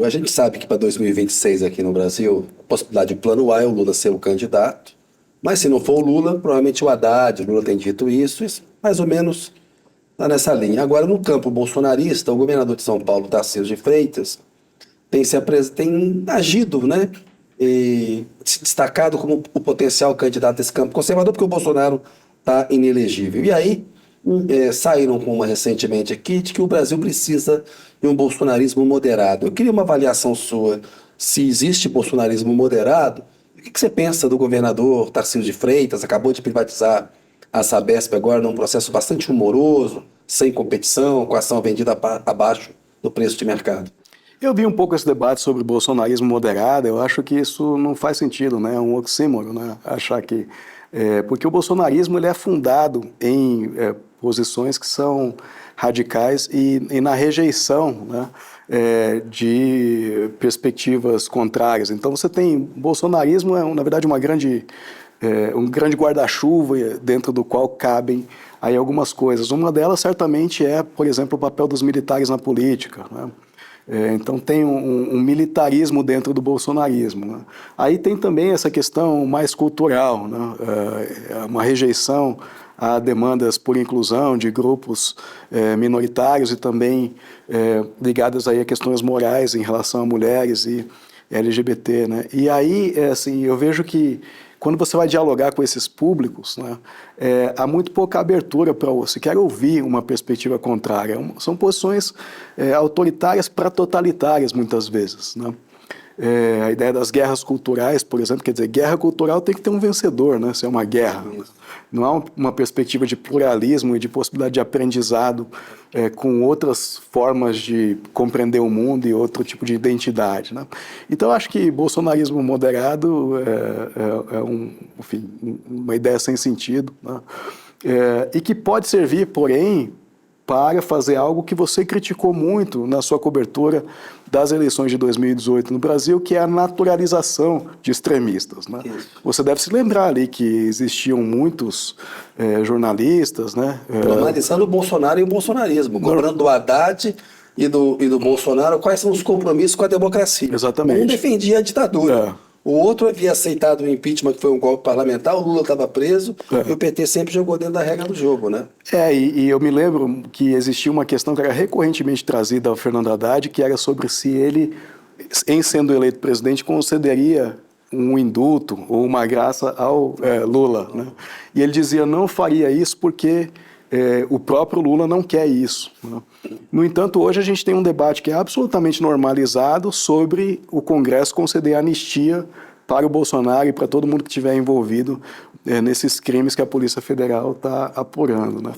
A gente sabe que para 2026 aqui no Brasil, a possibilidade de plano A é o Lula ser o candidato, mas se não for o Lula, provavelmente o Haddad. O Lula tem dito isso mais ou menos está nessa linha. Agora, no campo bolsonarista, o governador de São Paulo, Tarcísio de Freitas, tem agido, né, e se destacado como o potencial candidato desse campo conservador, porque o Bolsonaro está inelegível. E aí, saíram com uma recentemente aqui de que o Brasil precisa de um bolsonarismo moderado. Eu queria uma avaliação sua se existe bolsonarismo moderado. O que você pensa do governador Tarcísio de Freitas? Acabou de privatizar a Sabesp agora num processo bastante humoroso, sem competição, com a ação vendida abaixo do preço de mercado. Eu vi um pouco esse debate sobre bolsonarismo moderado. Eu acho que isso não faz sentido, né? É um oxímoro, né? Achar que... porque o bolsonarismo ele é fundado em posições que são radicais e na rejeição, né, de perspectivas contrárias. Então você tem... Bolsonarismo é, na verdade, um grande guarda-chuva dentro do qual cabem aí algumas coisas. Uma delas, certamente, é, por exemplo, o papel dos militares na política, né? Então tem um militarismo dentro do bolsonarismo, né? Aí tem também essa questão mais cultural, né? Uma rejeição a demandas por inclusão de grupos minoritários e também ligadas aí a questões morais em relação a mulheres e LGBT, né? E aí, assim, eu vejo que quando você vai dialogar com esses públicos, né, há muito pouca abertura para você quer ouvir uma perspectiva contrária. São posições autoritárias para totalitárias, muitas vezes, né? A ideia das guerras culturais, por exemplo, quer dizer, guerra cultural tem que ter um vencedor, né? Se é uma guerra. Não há uma perspectiva de pluralismo e de possibilidade de aprendizado com outras formas de compreender o mundo e outro tipo de identidade, né? Então, eu acho que bolsonarismo moderado enfim, uma ideia sem sentido, né? E que pode servir, porém, para fazer algo que você criticou muito na sua cobertura das eleições de 2018 no Brasil, que é a naturalização de extremistas, né? Você deve se lembrar ali que existiam muitos jornalistas, né? Normalizando o Bolsonaro e o bolsonarismo, cobrando do Haddad e do Bolsonaro quais são os compromissos com a democracia. Exatamente. Um defendia a ditadura. O outro havia aceitado o impeachment, que foi um golpe parlamentar, o Lula estava preso, e o PT sempre jogou dentro da regra do jogo, né? E eu me lembro que existia uma questão que era recorrentemente trazida ao Fernando Haddad, que era sobre se ele, em sendo eleito presidente, concederia um indulto ou uma graça ao Lula, né? E ele dizia, não faria isso porque o próprio Lula não quer isso, né? No entanto, hoje a gente tem um debate que é absolutamente normalizado sobre o Congresso conceder anistia para o Bolsonaro e para todo mundo que estiver envolvido nesses crimes que a Polícia Federal está apurando, né?